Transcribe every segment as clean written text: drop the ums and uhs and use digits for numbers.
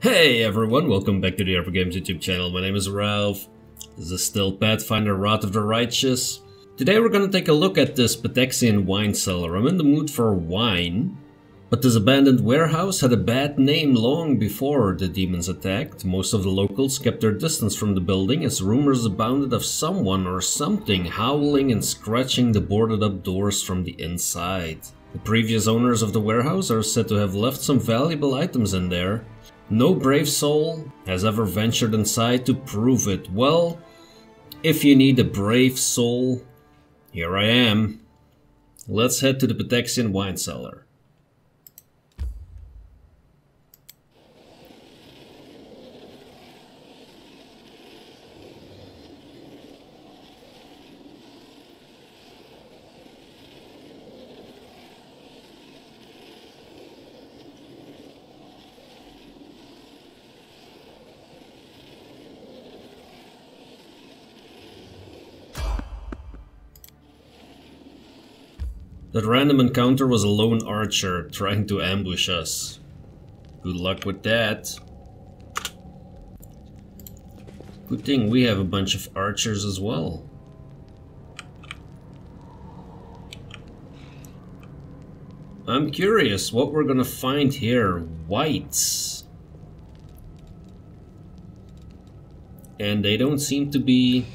Hey everyone, welcome back to the RPGames YouTube channel. My name is Ralph. This is still Pathfinder Wrath of the Righteous. Today we're gonna take a look at this Pitaxian Winecellar. I'm in the mood for wine, but this abandoned warehouse had a bad name long before the demons attacked. Most of the locals kept their distance from the building as rumors abounded of someone or something howling and scratching the boarded up doors from the inside. The previous owners of the warehouse are said to have left some valuable items in there. No brave soul has ever ventured inside to prove it. Well, if you need a brave soul, here I am. Let's head to the Pitaxian Winecellar. That random encounter was a lone archer trying to ambush us. Good luck with that. Good thing we have a bunch of archers as well. I'm curious what we're gonna find here. Wights. And they don't seem to be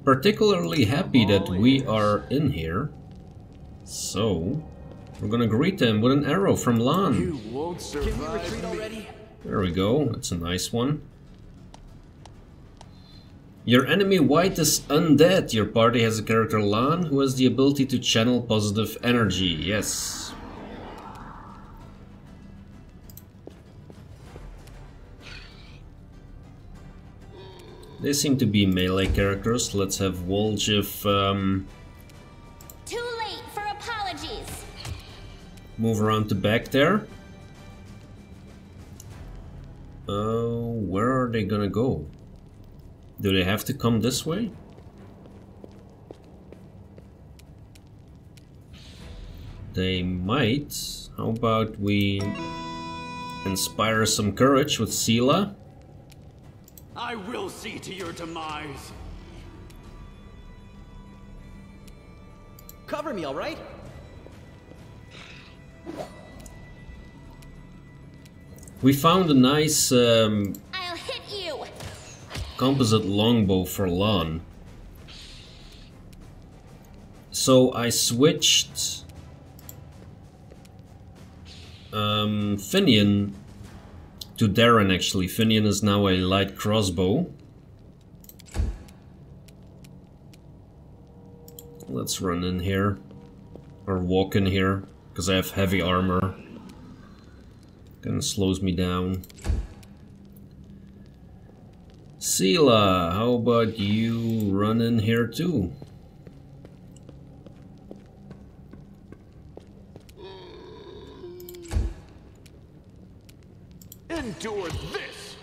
particularly happy that we are in here. So, we're gonna greet them with an arrow from Lan. You won't survive. Can we retreat already? There we go, that's a nice one. Your enemy Wight is undead. Your party has a character Lan who has the ability to channel positive energy. Yes. They seem to be melee characters. Let's have Wolgiv move around the back there. Where are they gonna go? Do they have to come this way? They might. How about we inspire some courage with Sela? I will see to your demise. Cover me, all right? We found a nice I'll hit you. composite longbow for Lan. So I switched Finian to Darren actually. Finian is now a light crossbow. Let's run in here. Or walk in here. Because I have heavy armor. Kinda slows me down. Sela, how about you run in here too? Endure this.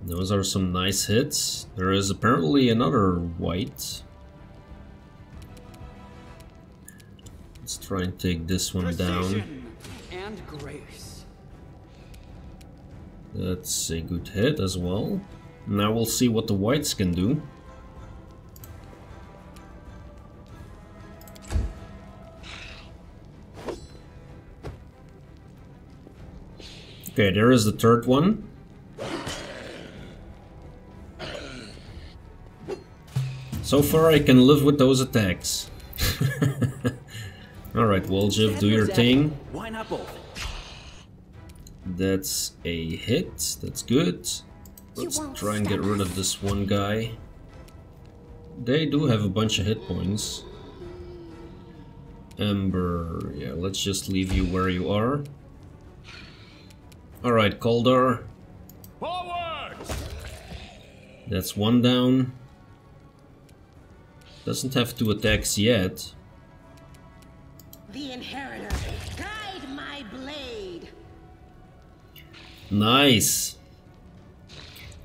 Those are some nice hits. There is apparently another wight. Let's try and take this one down. And grace. That's a good hit as well. Now we'll see what the wights can do. Okay, there is the third one. So far I can live with those attacks. Alright, Wolgiv, do your thing. Why not both? That's a hit, that's good. Let's try and get rid of this one guy. They do have a bunch of hit points. Ember, yeah, let's just leave you where you are. Alright, Koldar. Forward! That's one down. Doesn't have 2 attacks yet. The inheritor, guide my blade. Nice.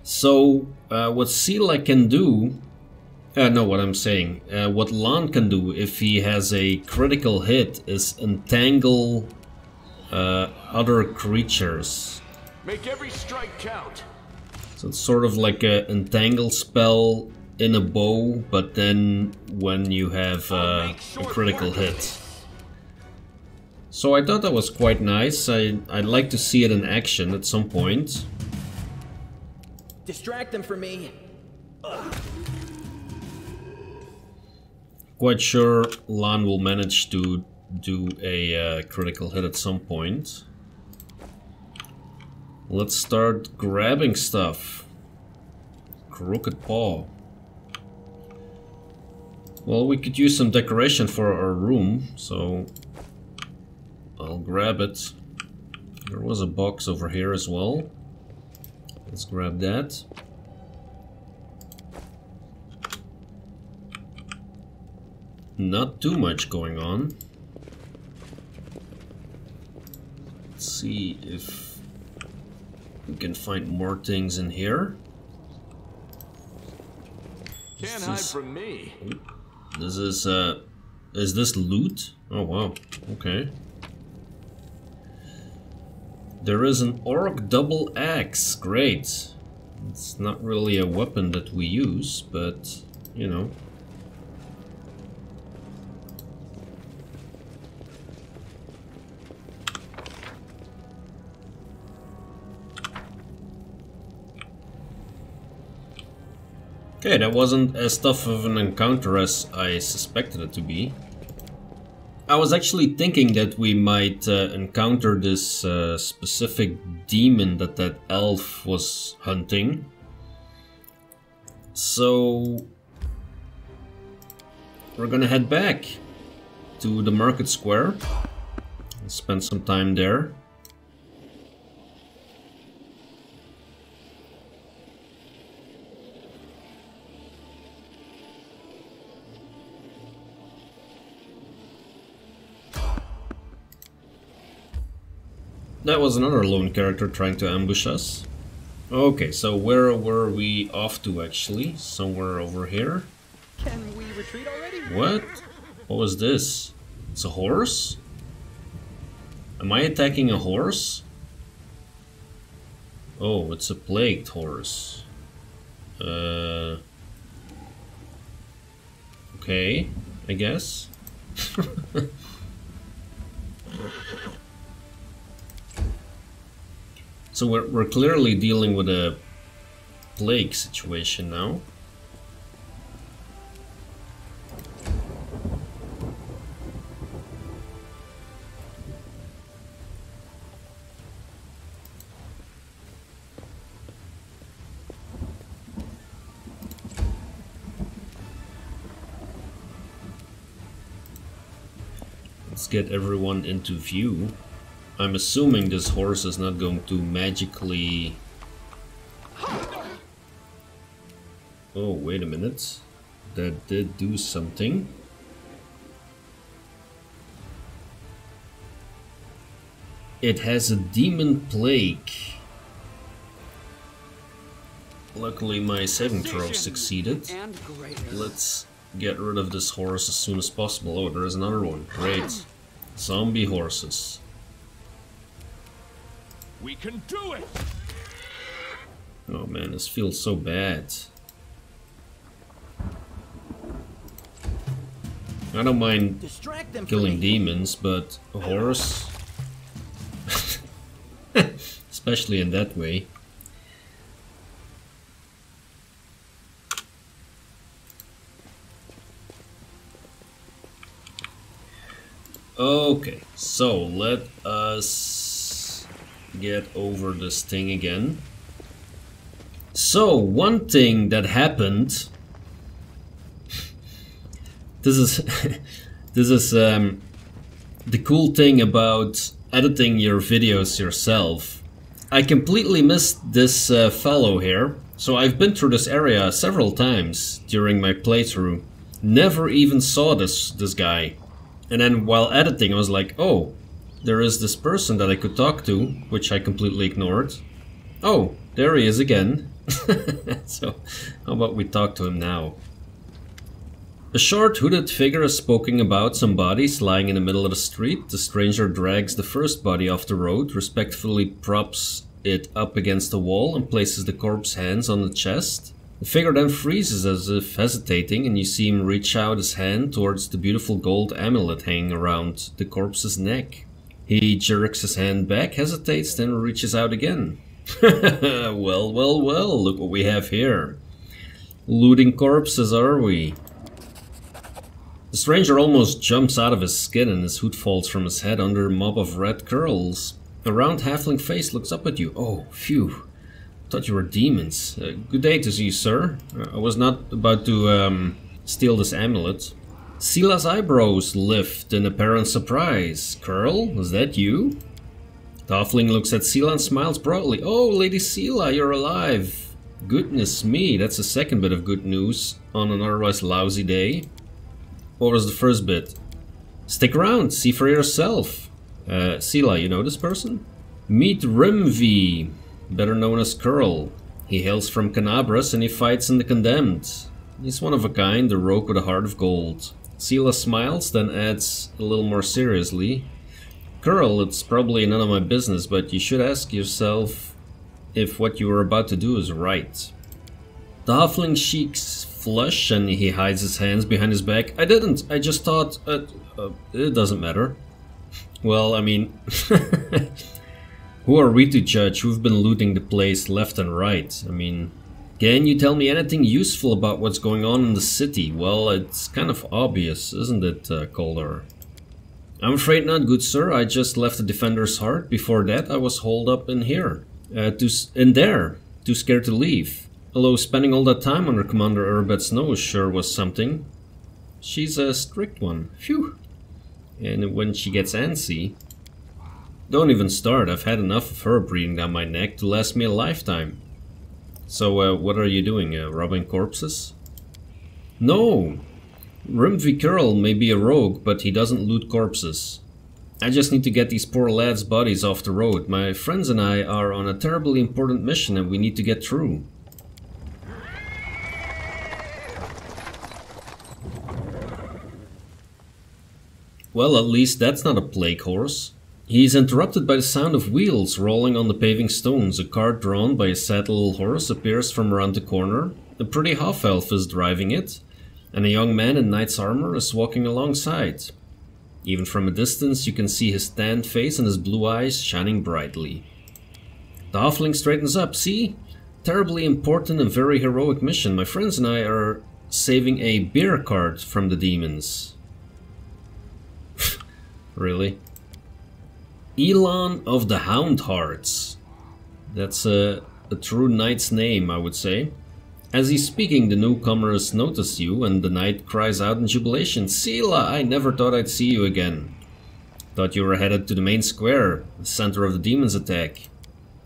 So, what Sela can do... no, what I'm saying. What Lan can do if he has a critical hit is entangle other creatures. Make every strike count. So it's sort of like a entangle spell in a bow, but then when you have a critical hit. So I thought that was quite nice. I'd like to see it in action at some point. Distract them from me. Quite sure Lan will manage to do a critical hit at some point. Let's start grabbing stuff. Crooked paw. Well, we could use some decoration for our room, so I'll grab it. There was a box over here as well. Let's grab that. Not too much going on. Let's see if we can find more things in here. Can't hide from me. This is this loot? Oh wow, okay. There is an orc double axe, great. It's not really a weapon that we use, but you know. Okay, that wasn't as tough of an encounter as I suspected it to be. I was actually thinking that we might encounter this specific demon that elf was hunting. So we're gonna head back to the market square and spend some time there. That was another lone character trying to ambush us. Okay, so where were we off to actually? Somewhere over here? Can we retreat already? What? What was this? It's a horse? Am I attacking a horse? Oh, it's a plagued horse. Okay, I guess. So we're clearly dealing with a plague situation now. Let's get everyone into view. I'm assuming this horse is not going to magically... Oh, wait a minute. That did do something. It has a demon plague. Luckily my saving throw succeeded. Let's get rid of this horse as soon as possible. Oh, there is another one. Great. Zombie horses. We can do it. Oh man, this feels so bad. I don't mind killing demons, but a horse... especially in that way. Okay, so let us get over this thing again. So, one thing that happened... This is the cool thing about editing your videos yourself. I completely missed this fellow here. So I've been through this area several times during my playthrough. Never even saw this guy. And then while editing I was like, oh, there is this person that I could talk to, which I completely ignored. Oh, there he is again. So how about we talk to him now? A short hooded figure is poking about some bodies lying in the middle of the street. The stranger drags the first body off the road, respectfully props it up against the wall and places the corpse's hands on the chest. The figure then freezes as if hesitating, and you see him reach out his hand towards the beautiful gold amulet hanging around the corpse's neck. He jerks his hand back, hesitates, then reaches out again. Well, well, well, look what we have here. Looting corpses, are we? The stranger almost jumps out of his skin and his hood falls from his head under a mob of red curls. A round halfling face looks up at you. Oh, phew. Thought you were demons. Good day to you, sir. I was not about to steal this amulet. Sila's eyebrows lift in apparent surprise. Curl, is that you? The halfling looks at Sila and smiles broadly. Oh, Lady Sila, you're alive. Goodness me, that's the second bit of good news on an otherwise lousy day. What was the first bit? Stick around, see for yourself. Sila, you know this person? Meet Rimvi, better known as Curl. He hails from Canabras and he fights in the Condemned. He's one of a kind, a rogue with a heart of gold. Sila smiles, then adds a little more seriously. Curl, it's probably none of my business, but you should ask yourself if what you are about to do is right. The halfling cheeks flush and he hides his hands behind his back. I didn't, I just thought, it doesn't matter. Well, I mean, who are we to judge? We've been looting the place left and right. I mean, can you tell me anything useful about what's going on in the city? Well, it's kind of obvious, isn't it, Calder? I'm afraid not, good sir. I just left the Defender's Heart. Before that, I was holed up in here. Too scared to leave. Although spending all that time under Commander Urbet's nose sure was something. She's a strict one. Phew. And when she gets antsy... Don't even start. I've had enough of her breathing down my neck to last me a lifetime. So, what are you doing? Robbing corpses? No! Rimvi Curl may be a rogue, but he doesn't loot corpses. I just need to get these poor lads' bodies off the road. My friends and I are on a terribly important mission and we need to get through. Well, at least that's not a plague horse. He's interrupted by the sound of wheels rolling on the paving stones. A cart drawn by a sad little horse appears from around the corner. A pretty half-elf is driving it, and a young man in knight's armor is walking alongside. Even from a distance you can see his tanned face and his blue eyes shining brightly. The halfling straightens up. See? Terribly important and very heroic mission. My friends and I are saving a beer cart from the demons. Really? Elan of the Houndhearts. That's a true knight's name, I would say. As he's speaking, the newcomers notice you, and the knight cries out in jubilation, Sila, I never thought I'd see you again. Thought you were headed to the main square, the center of the demons' attack.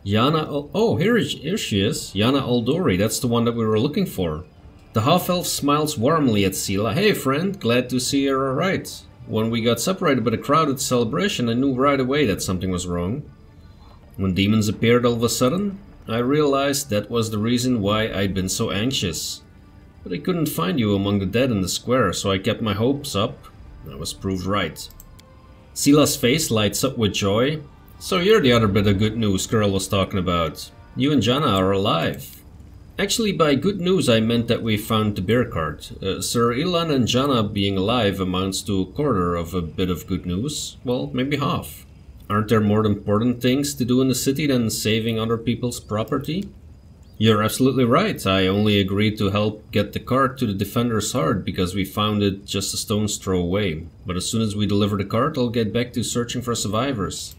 Jannah, oh, here she is. Jannah Aldori, that's the one that we were looking for. The half-elf smiles warmly at Sila. Hey friend, glad to see you're alright. When we got separated by the crowded celebration, I knew right away that something was wrong. When demons appeared all of a sudden, I realized that was the reason why I'd been so anxious. But I couldn't find you among the dead in the square, so I kept my hopes up. I was proved right. Sila's face lights up with joy. So you're the other bit of good news Curl was talking about. You and Jannah are alive. Actually, by good news I meant that we found the beer cart. Sir Elan and Jannah being alive amounts to a quarter of a bit of good news. Well, maybe half. Aren't there more important things to do in the city than saving other people's property? You're absolutely right. I only agreed to help get the cart to the Defender's Heart because we found it just a stone's throw away. But as soon as we deliver the cart, I'll get back to searching for survivors.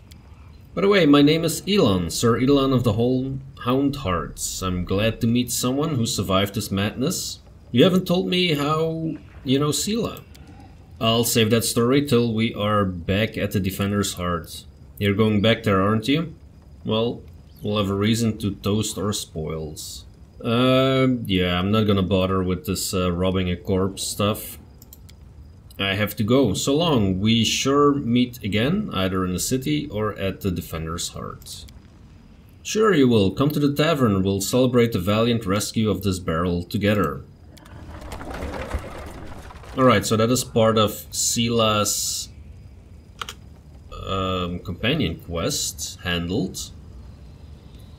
By the way, my name is Elan, Sir Elan of the Houndhearts. I'm glad to meet someone who survived this madness. You haven't told me how you know Sila. I'll save that story till we are back at the Defender's Heart. You're going back there, aren't you? Well, we'll have a reason to toast our spoils. Yeah, I'm not gonna bother with this robbing a corpse stuff. I have to go. So long. We sure meet again, either in the city or at the Defender's Heart. Sure you will. Come to the tavern. We'll celebrate the valiant rescue of this barrel together. Alright, so that is part of Sila's companion quest handled.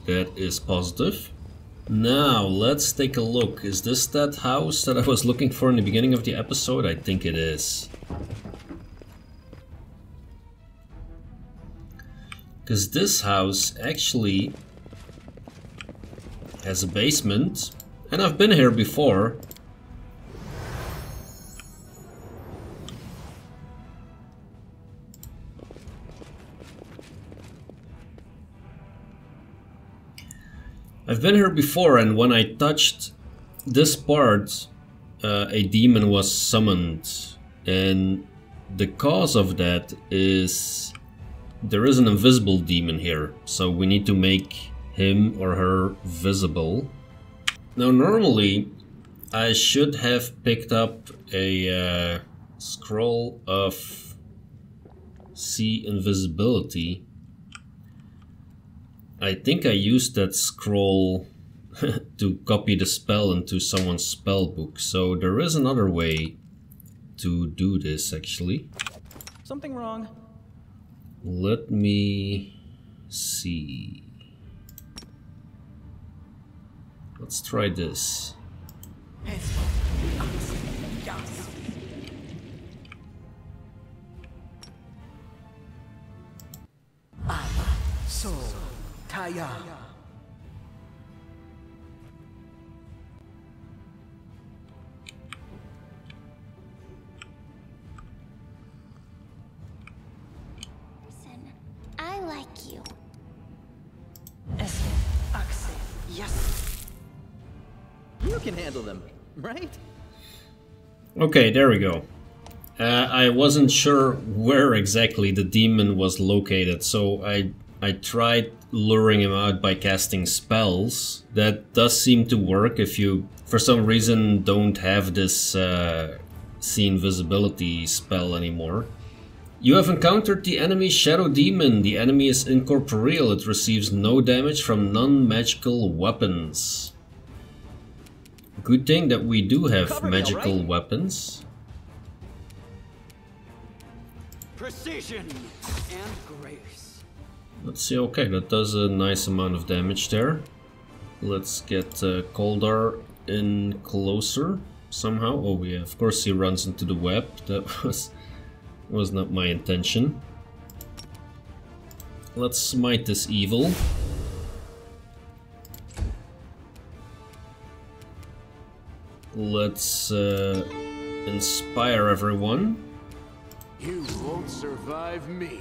That is positive. Now, let's take a look. Is this that house that I was looking for in the beginning of the episode? I think it is. Because this house actually has a basement, and I've been here before. I've been here before, and when I touched this part, a demon was summoned, and the cause of that is there is an invisible demon here, so we need to make him or her visible. Now normally I should have picked up a scroll of see invisibility. I think I used that scroll to copy the spell into someone's spell book, so there is another way to do this actually. Something wrong. Let me see. Let's try this. So, Taya. I like you. Yes. You can handle them, right? Okay, there we go. I wasn't sure where exactly the demon was located, so I tried luring him out by casting spells. That does seem to work if you, for some reason, don't have this see invisibility spell anymore. You have encountered the enemy Shadow Demon. The enemy is incorporeal. It receives no damage from non-magical weapons. Good thing that we do have magical weapons. Precision and grace. Let's see, okay, that does a nice amount of damage there. Let's get Koldar in closer somehow. Oh yeah, of course he runs into the web. That was not my intention. Let's smite this evil. Let's inspire everyone. You won't survive me.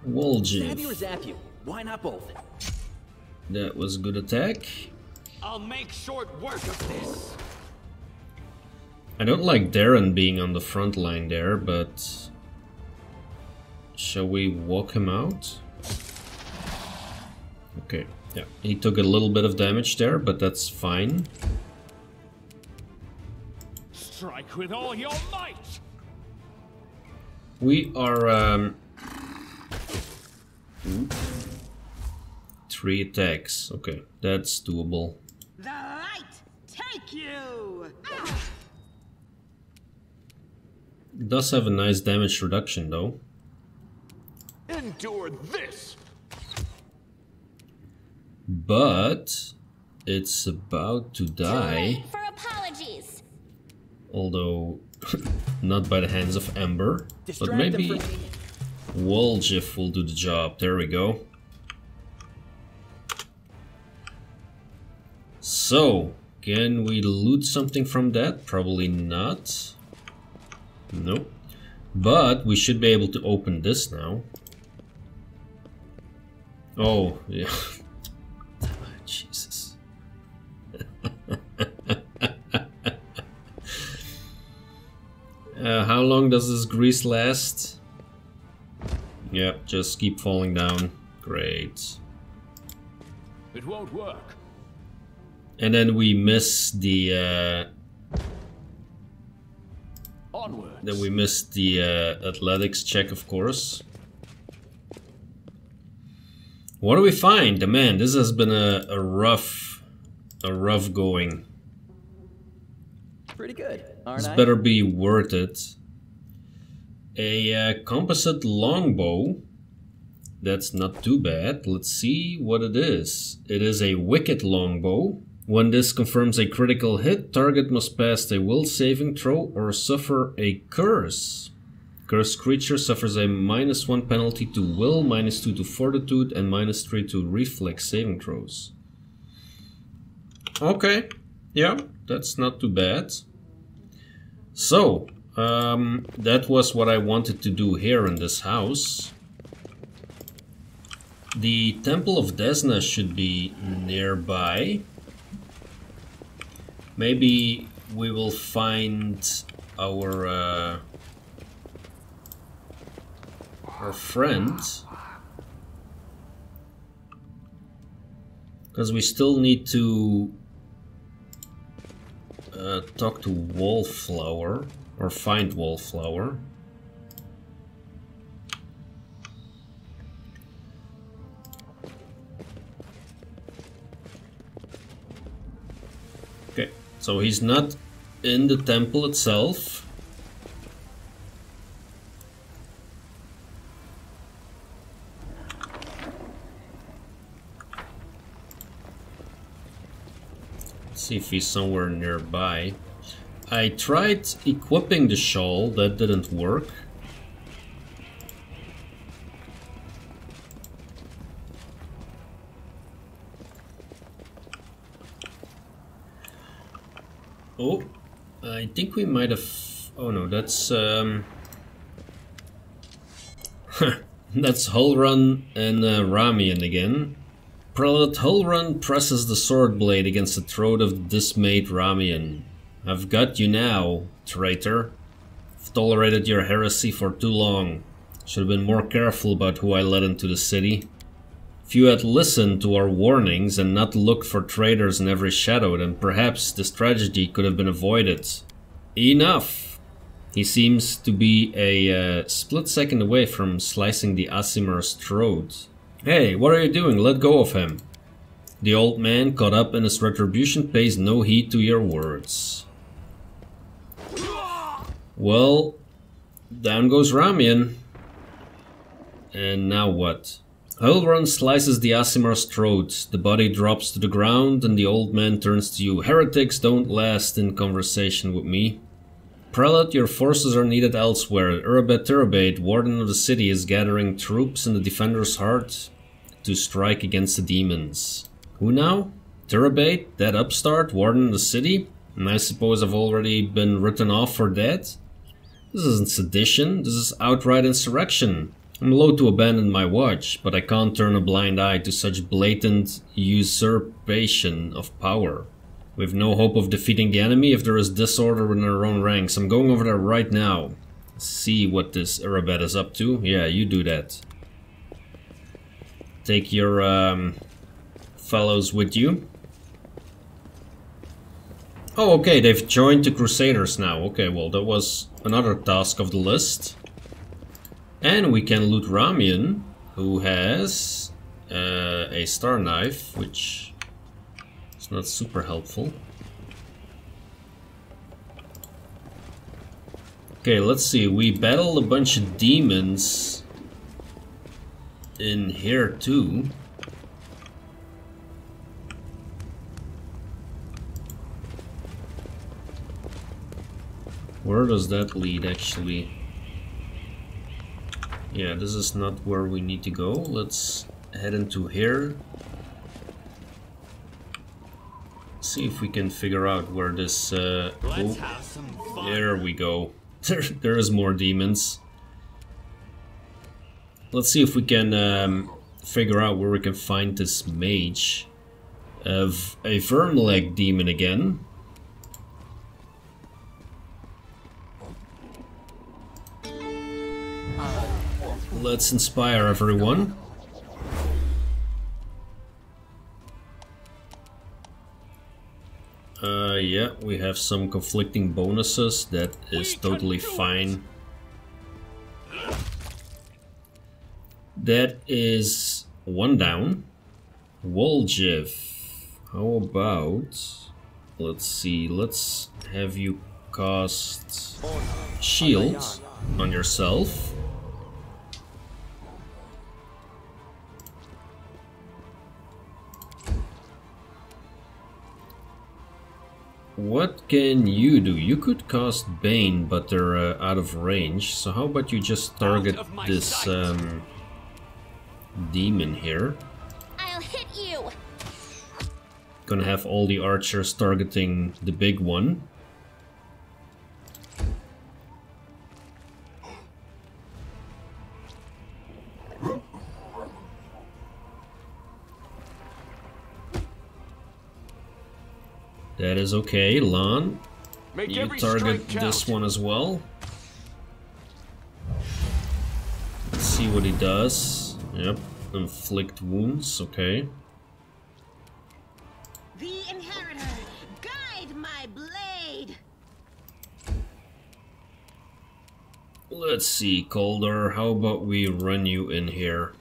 Wolgiv. Stab you or zap you? Why not both? That was a good attack. I'll make short work of this. I don't like Darren being on the front line there, but shall we walk him out? Okay, yeah, he took a little bit of damage there, but that's fine. Strike with all your might. We are 3 attacks. Okay, that's doable. The light take you! Ah! It does have a nice damage reduction though. Endure this. But it's about to Too die. late for apologies. Although not by the hands of Ember. Distract But maybe them for me. Wolgiv will do the job. There we go. So, can we loot something from that? Probably not. Nope. But we should be able to open this now. Oh, yeah. Jesus. How long does this grease last? Yep, just keep falling down. Great. It won't work. And then we miss the Onwards. then we missed the athletics check, of course. What do we find? Man, this has been a rough going. Pretty good, aren't This I? better be worth it. A composite longbow. That's not too bad. Let's see what it is. It is a wicked longbow. When this confirms a critical hit, target must pass a will saving throw or suffer a curse. Cursed creature suffers a -1 penalty to will, -2 to fortitude, and -3 to reflex saving throws. Okay, yeah, that's not too bad. So, that was what I wanted to do here in this house. The Temple of Desna should be nearby. Maybe we will find our friend. Because we still need to talk to Wallflower, or find Wallflower. Okay, so he's not in the temple itself. See if he's somewhere nearby. I tried equipping the shawl, that didn't work. Oh, I think we might have... Oh no, that's... that's Hulrun and Ramian again. Prelate Hulrun presses the sword blade against the throat of the dismayed Ramian. I've got you now, traitor. I've tolerated your heresy for too long. Should have been more careful about who I let into the city. If you had listened to our warnings and not looked for traitors in every shadow, then perhaps this tragedy could have been avoided. Enough! He seems to be a split second away from slicing the Asimar's throat. Hey, what are you doing? Let go of him. The old man, caught up in his retribution, pays no heed to your words. Well, down goes Ramian. And now what? Hulrun slices the Asimar's throat. The body drops to the ground and the old man turns to you. Heretics don't last in conversation with me. Prelate, your forces are needed elsewhere. Iomedae, warden of the city, is gathering troops in the Defender's Heart to strike against the demons. Who now? Iomedae, that upstart, warden of the city? And I suppose I've already been written off for that? This isn't sedition, this is outright insurrection. I'm loath to abandon my watch, but I can't turn a blind eye to such blatant usurpation of power. We have no hope of defeating the enemy if there is disorder in our own ranks. I'm going over there right now. See what this Iomedae is up to. Yeah, you do that. Take your fellows with you. Oh, okay, they've joined the Crusaders now. Okay, well, that was another task of the list. And we can loot Ramian, who has a star knife, which is not super helpful. Okay, let's see. We battled a bunch of demons in here too. Where does that lead, actually? Yeah, this is not where we need to go. Let's head into here. See if we can figure out where this... Let's have some fun. There we go. There is more demons. Let's see if we can figure out where we can find this mage. Of a Vermleg demon again. Let's inspire everyone. Yeah, we have some conflicting bonuses. That is totally fine. That is one down. Woljiv. How about Let's see, let's have you cast shield on yourself. What can you do? You could cast Bane, but they're out of range. So how about you just target this demon here? I'll hit you. Gonna have all the archers targeting the big one. That is okay, Lan. You target this one as well. Let's see what he does. Yep, inflict wounds, okay. The inheritor, guide my blade. Let's see, Calder, how about we run you in here?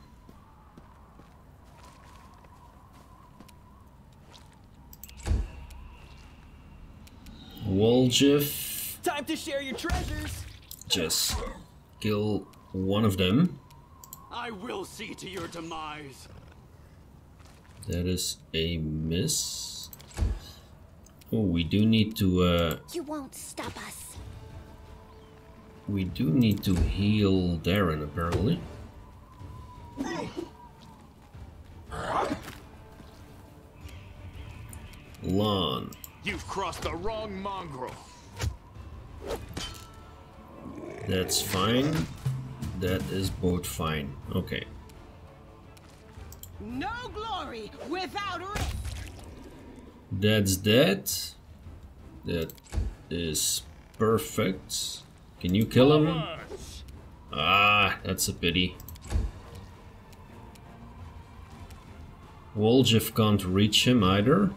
Woljif. Time to share your treasures. Just kill one of them. I will see to your demise. That is a miss. Oh, we do need to You won't stop us. we do need to heal Darren apparently. Lan. You've crossed the wrong mongrel. That's fine. That is both fine. Okay. No glory without risk. That's that. That is perfect. Can you kill him? Ah, that's a pity. Woljif can't reach him either.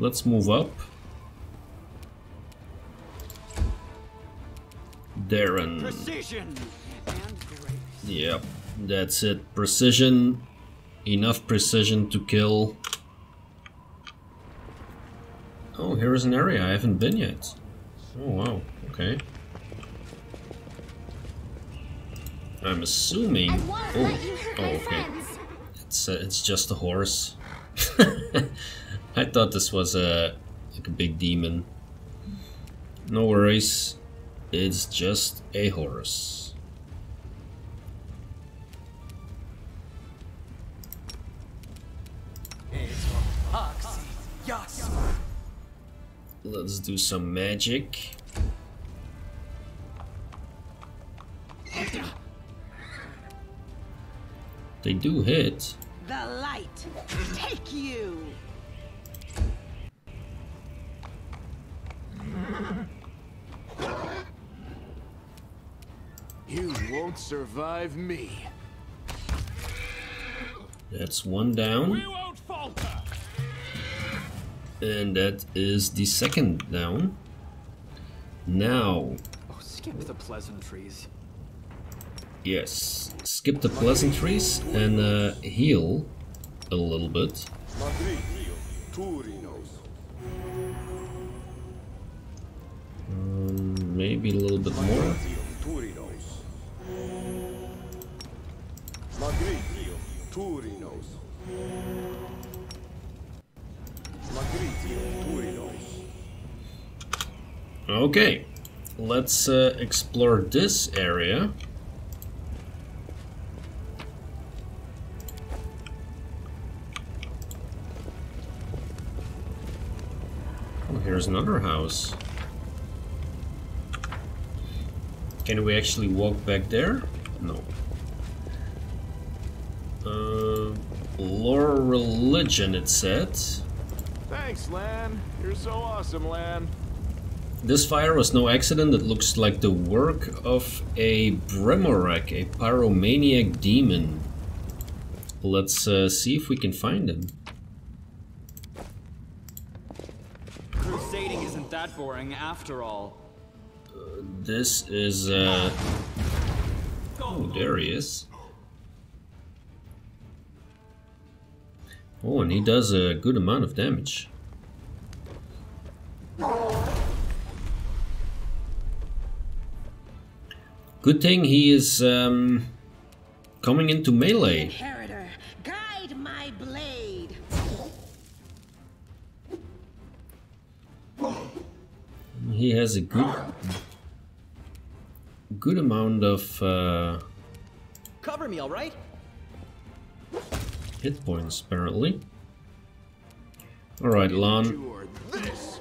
Let's move up. Darren. Precision and grace. Yep, that's it. Precision. Enough precision to kill. Oh, here is an area I haven't been yet. Oh wow, okay. I'm assuming. I won't let you hurt my okay. friends. It's just a horse. I thought this was like a big demon. No worries. It's just a horse. Let's do some magic. They do hit. The light, take you. You won't survive me. That's one down. We won't falter. And that is the second down. Now, Oh, skip the pleasantries. yes, skip the pleasantries and heal a little bit. Maybe a little bit more. Okay, let's explore this area. Oh, here's another house. Can we actually walk back there? No. Lore religion, it said. Thanks, Lan. You're so awesome, Lan. This fire was no accident. It looks like the work of a Bremorak, a pyromaniac demon. Let's see if we can find him. Crusading isn't that boring after all. This is oh, there he is. Oh, and he does a good amount of damage. Good thing he is coming into melee. Inheritor, guide my blade. He has a good amount of Cover me, all right? hit points, apparently. Alright, Lan. Endure this.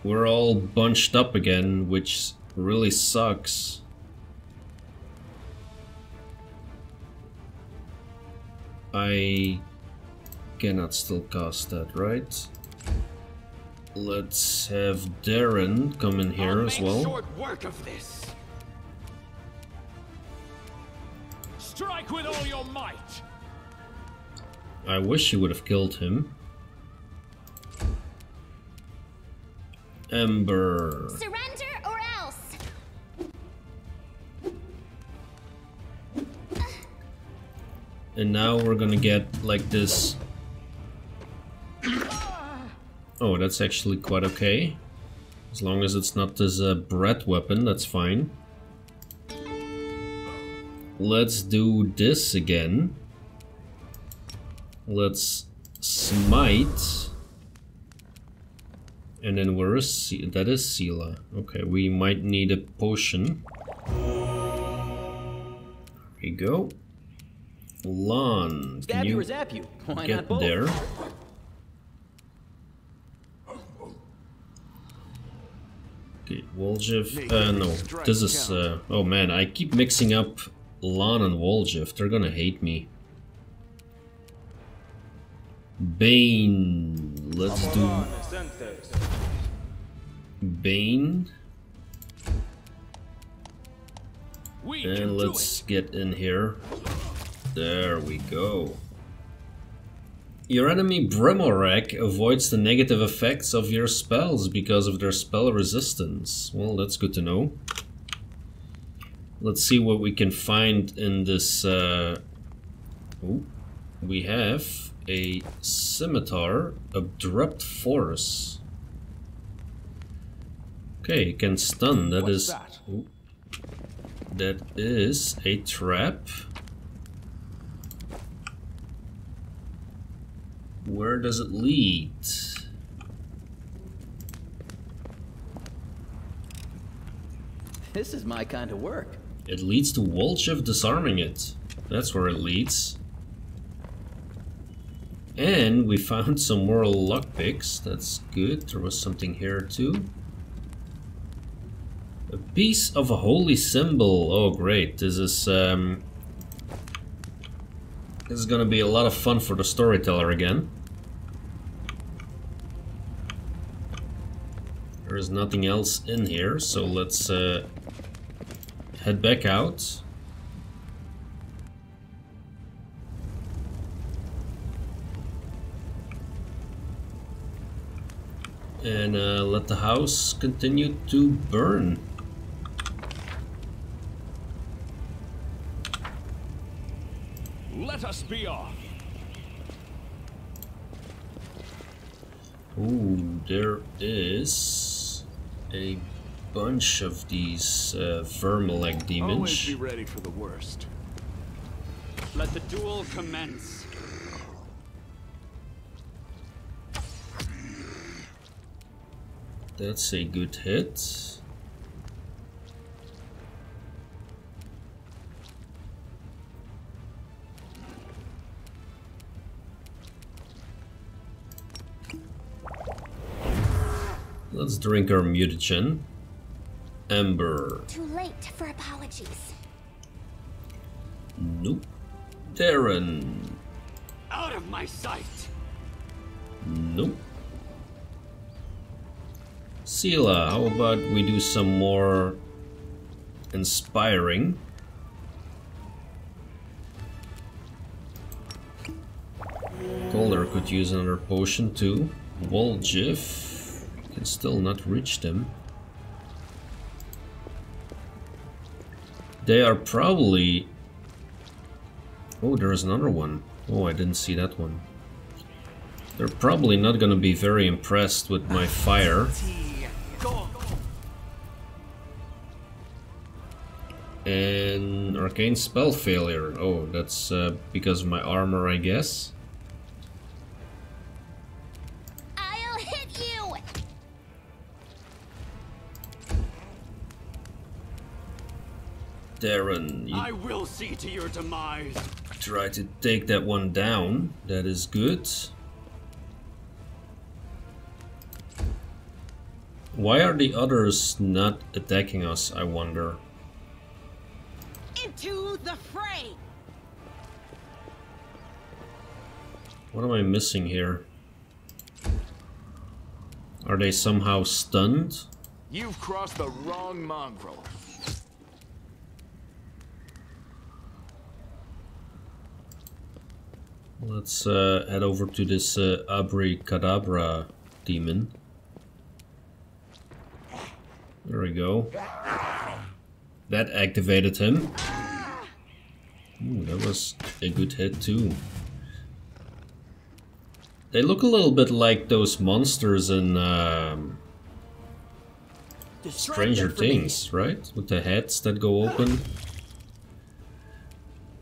We're all bunched up again, which really sucks. I cannot still cast that, right? Let's have Darren come in here I'll as make well. short work of this. Strike with all your might. I wish you would have killed him. Ember. Surrender or else. And now we're gonna get like this. Oh, that's actually quite okay. As long as it's not this breath weapon, that's fine. Let's do this again. Let's smite. And then where is that is Sela. Okay, we might need a potion. Here we go. Lan, can Stab you you or zap you? Why get not both? there? Okay, Woljif. No, this is. Oh man, I keep mixing up Lan and Woljif. They're gonna hate me. Bane. Let's do Bane. And let's get in here. There we go. Your enemy Bremorak avoids the negative effects of your spells because of their spell resistance. Well, that's good to know. Let's see what we can find in this... Oh, we have a scimitar, abrupt force. Okay, it can stun. That is... Ooh, that is a trap. Where does it lead? This is my kind of work. It leads to Woljif disarming it. That's where it leads. And we found some more lockpicks. That's good. There was something here too. A piece of a holy symbol. Oh great. This is gonna be a lot of fun for the storyteller again. There's nothing else in here, so let's head back out. And let the house continue to burn. Let us be off. Ooh, there is a bunch of these vermilic demons. Always be ready for the worst. Let the duel commence. That's a good hit. Let's drink our mutagen. Ember. Too late for apologies. Nope. Darren. Out of my sight. Nope. Sela, how about we do some more inspiring? Calder could use another potion too. Woljif can still not reach them. They are probably... Oh, there is another one. Oh, I didn't see that one. They're probably not gonna be very impressed with my fire. And arcane spell failure. Oh, that's because of my armor, I guess. I'll hit you. Darren, you I will see to your demise. try to take that one down. That is good. Why are the others not attacking us, I wonder? Into the fray! What am I missing here? Are they somehow stunned? You've crossed the wrong mongrel. Let's head over to this Abracadabra demon. There we go. That activated him. Ooh, that was a good hit too. They look a little bit like those monsters in Stranger Things, right? With the heads that go open.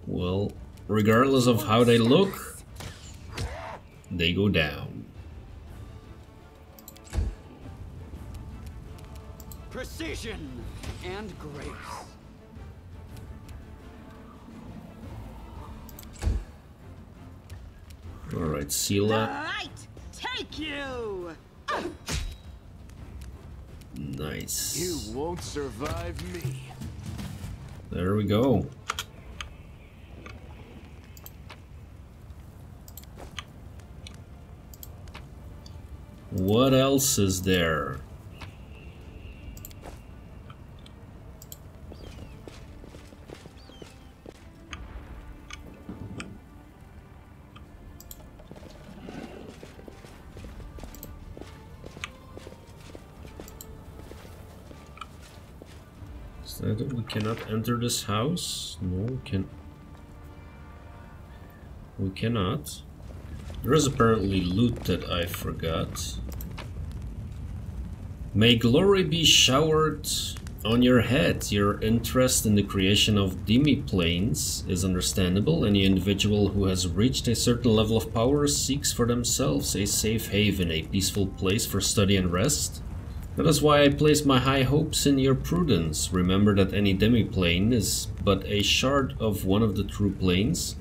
Well, regardless of how they look, they go down. Precision and grace. Alright, Sela. Light, take you! Nice. You won't survive me. There we go. What else is there? Is that we cannot enter this house? No, we cannot. There is apparently loot that I forgot. May glory be showered on your head. Your interest in the creation of demi-planes is understandable. Any individual who has reached a certain level of power seeks for themselves a safe haven, a peaceful place for study and rest. That is why I place my high hopes in your prudence. Remember that any demi-plane is but a shard of one of the true planes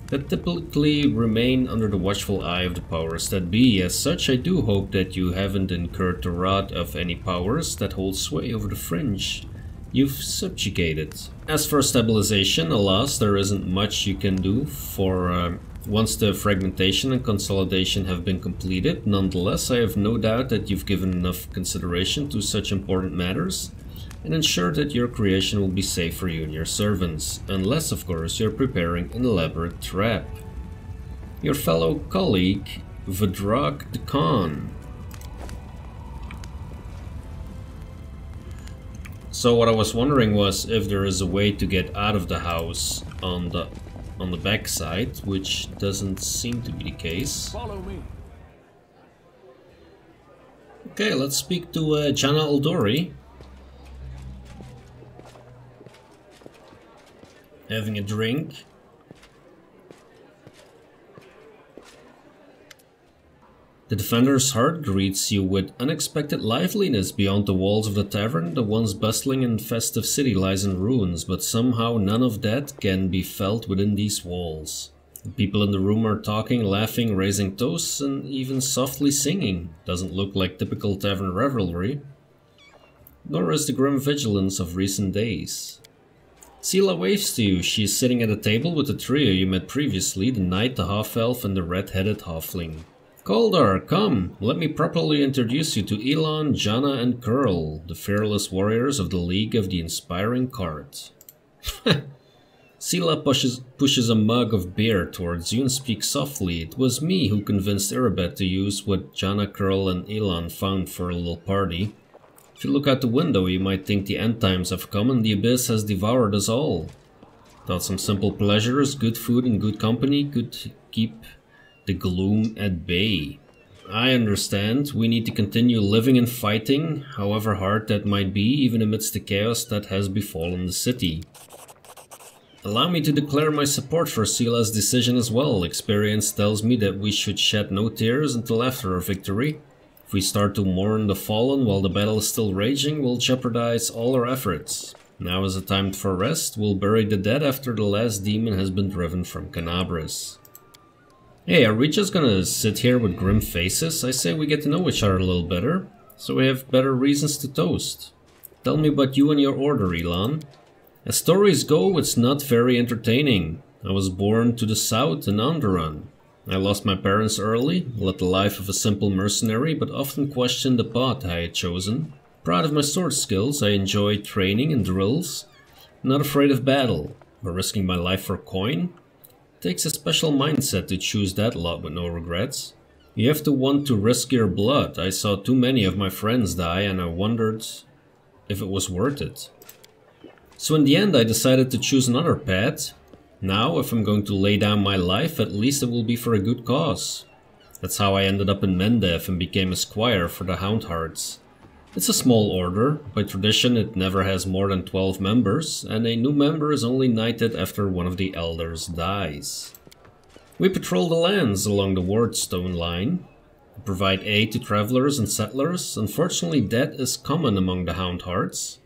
that typically remain under the watchful eye of the powers that be. As such, I do hope that you haven't incurred the wrath of any powers that hold sway over the fringe you've subjugated. As for stabilization, alas, there isn't much you can do for once the fragmentation and consolidation have been completed. Nonetheless, I have no doubt that you've given enough consideration to such important matters and ensure that your creation will be safe for you and your servants, unless of course you're preparing an elaborate trap. Your fellow colleague, Vidrak the Khan. So what I was wondering was if there is a way to get out of the house on the back side, which doesn't seem to be the case. Follow me. Okay, let's speak to Jannah Aldori. Having a drink. The Defender's Heart greets you with unexpected liveliness. Beyond the walls of the tavern, the once bustling and festive city lies in ruins, but somehow none of that can be felt within these walls. The people in the room are talking, laughing, raising toasts, and even softly singing. Doesn't look like typical tavern revelry, nor is the grim vigilance of recent days. Sela waves to you. She is sitting at a table with the trio you met previously, the knight, the half-elf, and the red-headed halfling. Kaldar, come, let me properly introduce you to Elan, Jannah, and Curl, the fearless warriors of the League of the Inspiring Cart. Sela pushes a mug of beer towards you and speaks softly. It was me who convinced Erebet to use what Jannah, Curl, and Elan found for a little party. If you look out the window, you might think the end times have come and the abyss has devoured us all. Thought some simple pleasures, good food and good company could keep the gloom at bay. I understand. We need to continue living and fighting, however hard that might be, even amidst the chaos that has befallen the city. Allow me to declare my support for Sila's decision as well. Experience tells me that we should shed no tears until after our victory. If we start to mourn the fallen while the battle is still raging, we'll jeopardize all our efforts. Now is the time for rest. We'll bury the dead after the last demon has been driven from Canabris. Hey, are we just gonna sit here with grim faces? I say we get to know each other a little better, so we have better reasons to toast. Tell me about you and your order, Elan. As stories go, it's not very entertaining. I was born to the south in Onderon. I lost my parents early, led the life of a simple mercenary, but often questioned the path I had chosen. Proud of my sword skills, I enjoy training and drills. Not afraid of battle, but risking my life for coin? It takes a special mindset to choose that lot with no regrets. You have to want to risk your blood. I saw too many of my friends die and I wondered if it was worth it. So in the end I decided to choose another path. Now if I'm going to lay down my life, at least it will be for a good cause. That's how I ended up in Mendev and became a squire for the Houndhearts. It's a small order. By tradition it never has more than 12 members, and a new member is only knighted after one of the elders dies. We patrol the lands along the Wardstone line. We provide aid to travelers and settlers. Unfortunately death is common among the Houndhearts.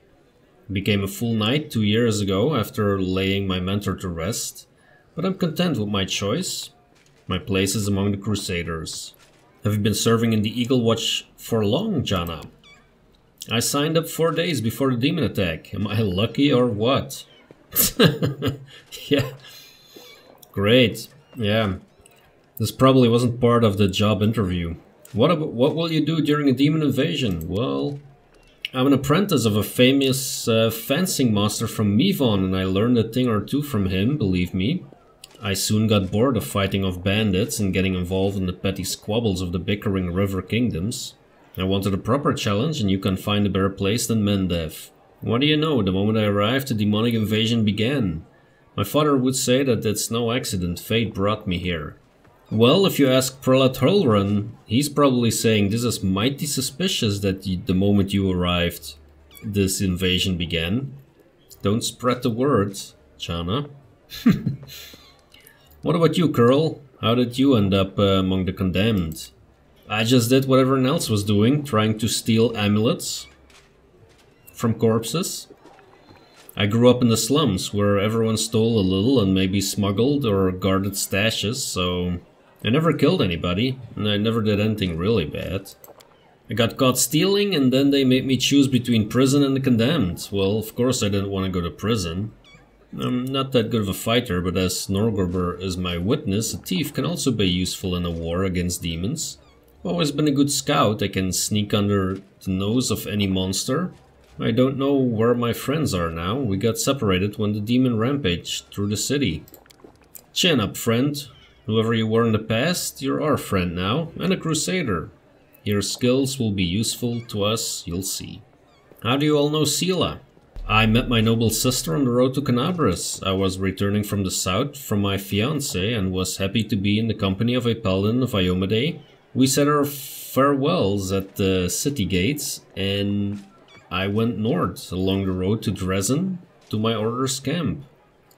I became a full knight 2 years ago after laying my mentor to rest, but I'm content with my choice. My place is among the Crusaders. Have you been serving in the Eagle Watch for long, Jannah? I signed up 4 days before the demon attack. Am I lucky or what? Yeah. Great. Yeah. This probably wasn't part of the job interview. What will you do during a demon invasion? Well, I'm an apprentice of a famous fencing master from Mivon, and I learned a thing or two from him, believe me. I soon got bored of fighting off bandits and getting involved in the petty squabbles of the bickering river kingdoms. I wanted a proper challenge, and you can find a better place than Mendev. What do you know, the moment I arrived, the demonic invasion began. My father would say that it's no accident, fate brought me here. Well, if you ask Prelat Hurlrun, he's probably saying this is mighty suspicious that the moment you arrived, this invasion began. Don't spread the word, Jannah. What about you, Curl? How did you end up among the condemned? I just did what everyone else was doing, trying to steal amulets from corpses. I grew up in the slums, where everyone stole a little and maybe smuggled or guarded stashes, so I never killed anybody, and I never did anything really bad. I got caught stealing, and then they made me choose between prison and the condemned. Well, of course I didn't want to go to prison. I'm not that good of a fighter, but as Norgorber is my witness, a thief can also be useful in a war against demons. I've always been a good scout. I can sneak under the nose of any monster. I don't know where my friends are now. We got separated when the demon rampaged through the city. Chin up, friend. Whoever you were in the past, you're our friend now, and a crusader. Your skills will be useful to us, you'll see. How do you all know Sila? I met my noble sister on the road to Canabris. I was returning from the south from my fiancé and was happy to be in the company of a paladin of Iomedae. We said our farewells at the city gates, and I went north along the road to Dresden to my order's camp.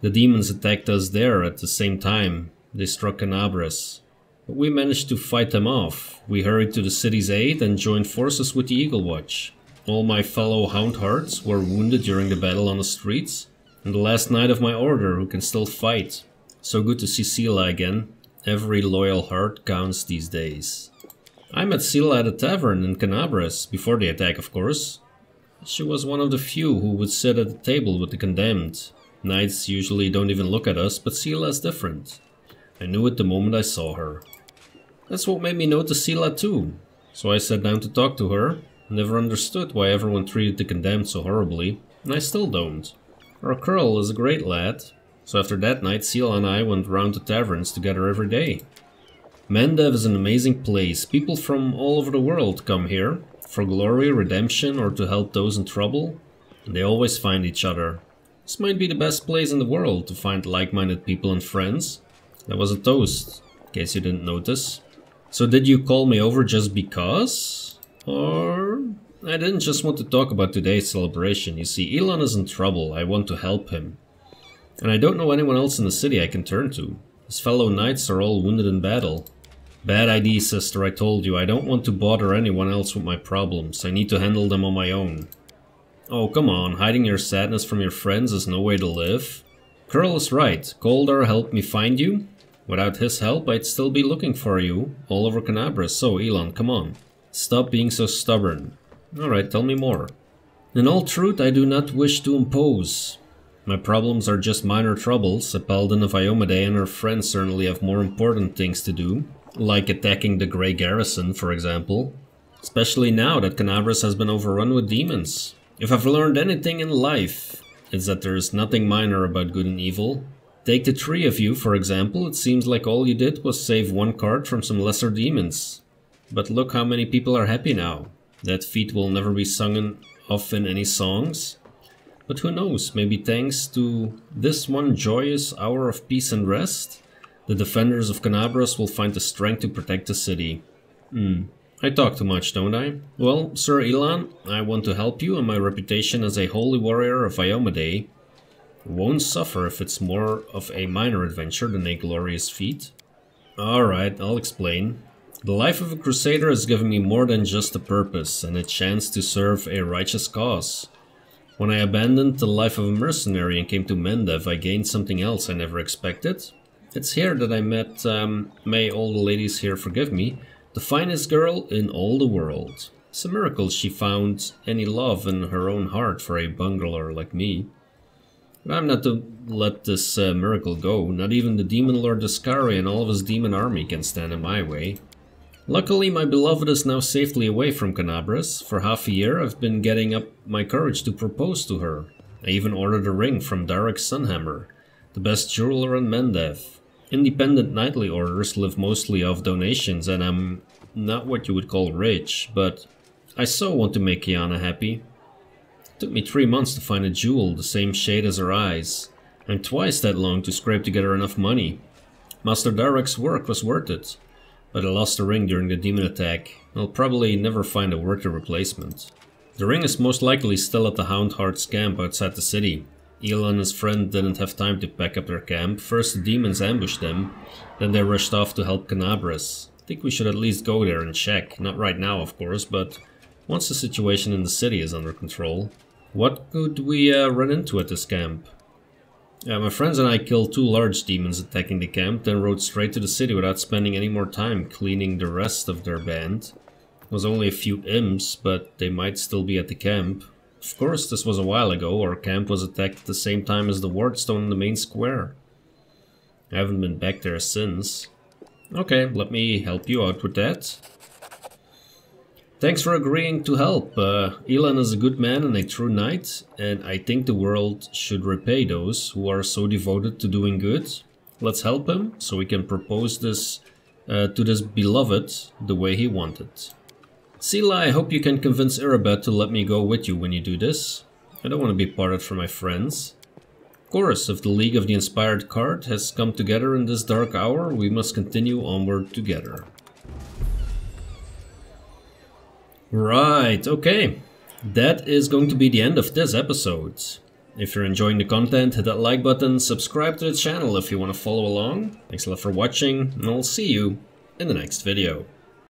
The demons attacked us there at the same time. They struck Canabris, but we managed to fight them off. We hurried to the city's aid and joined forces with the Eagle Watch. All my fellow Houndhearts were wounded during the battle on the streets, and the last knight of my order who can still fight. So good to see Sila again. Every loyal heart counts these days. I met Sila at a tavern in Canabris, before the attack of course. She was one of the few who would sit at the table with the condemned. Knights usually don't even look at us, but Sila is different. I knew it the moment I saw her. That's what made me notice Sila too. So I sat down to talk to her. Never understood why everyone treated the condemned so horribly, and I still don't. Our Curl is a great lad. So after that night, Sila and I went round to taverns together every day. Mendev is an amazing place. People from all over the world come here, for glory, redemption, or to help those in trouble. And they always find each other. This might be the best place in the world to find like-minded people and friends. That was a toast, in case you didn't notice. So did you call me over just because? Or... I didn't just want to talk about today's celebration. You see, Elan is in trouble. I want to help him. And I don't know anyone else in the city I can turn to. His fellow knights are all wounded in battle. Bad idea, sister, I told you. I don't want to bother anyone else with my problems. I need to handle them on my own. Oh, come on. Hiding your sadness from your friends is no way to live. Curl is right. Goldar helped me find you. Without his help, I'd still be looking for you all over Canabras. So, Elan, come on. Stop being so stubborn. Alright, tell me more. In all truth, I do not wish to impose. My problems are just minor troubles. A paladin of Iomedae and her friends certainly have more important things to do, like attacking the Grey Garrison, for example. Especially now that Canabras has been overrun with demons. If I've learned anything in life, it's that there is nothing minor about good and evil. Take the three of you, for example. It seems like all you did was save one card from some lesser demons. But look how many people are happy now. That feat will never be sung of in any songs. But who knows, maybe thanks to this one joyous hour of peace and rest, the defenders of Canabras will find the strength to protect the city. I talk too much, don't I? Well, Sir Elan, I want to help you, and my reputation as a holy warrior of Iomedae won't suffer if it's more of a minor adventure than a glorious feat. Alright, I'll explain. The life of a crusader has given me more than just a purpose and a chance to serve a righteous cause. When I abandoned the life of a mercenary and came to Mendev, I gained something else I never expected. It's here that I met, may all the ladies here forgive me, the finest girl in all the world. It's a miracle she found any love in her own heart for a bungler like me. But I'm not to let this miracle go. Not even the demon lord Descari and all of his demon army can stand in my way. Luckily, my beloved is now safely away from Canabras. For half a year, I've been getting up my courage to propose to her. I even ordered a ring from Darek Sunhammer, the best jeweler in Mendev. Independent knightly orders live mostly off donations, and I'm not what you would call rich, but I so want to make Jannah happy. It took me 3 months to find a jewel the same shade as her eyes, and twice that long to scrape together enough money. Master Darek's work was worth it. But I lost the ring during the demon attack. I'll probably never find a worthy replacement. The ring is most likely still at the Houndhearts camp outside the city. Elan and his friend didn't have time to pack up their camp. First the demons ambushed them, then they rushed off to help Canabras. I think we should at least go there and check. Not right now, of course, but once the situation in the city is under control. What could we run into at this camp? My friends and I killed 2 large demons attacking the camp, then rode straight to the city without spending any more time cleaning the rest of their band. It was only a few imps, but they might still be at the camp. Of course, this was a while ago. Our camp was attacked at the same time as the wardstone in the main square. I haven't been back there since. Okay, let me help you out with that. Thanks for agreeing to help. Elan is a good man and a true knight, and I think the world should repay those who are so devoted to doing good. Let's help him, so we can propose this to this beloved the way he wanted. Sela, I hope you can convince Irabet to let me go with you when you do this. I don't want to be parted from my friends. Of course, if the League of the Inspired card has come together in this dark hour, we must continue onward together. Right, okay. That is going to be the end of this episode. If you're enjoying the content, hit that like button, subscribe to the channel if you want to follow along. Thanks a lot for watching, and I'll see you in the next video.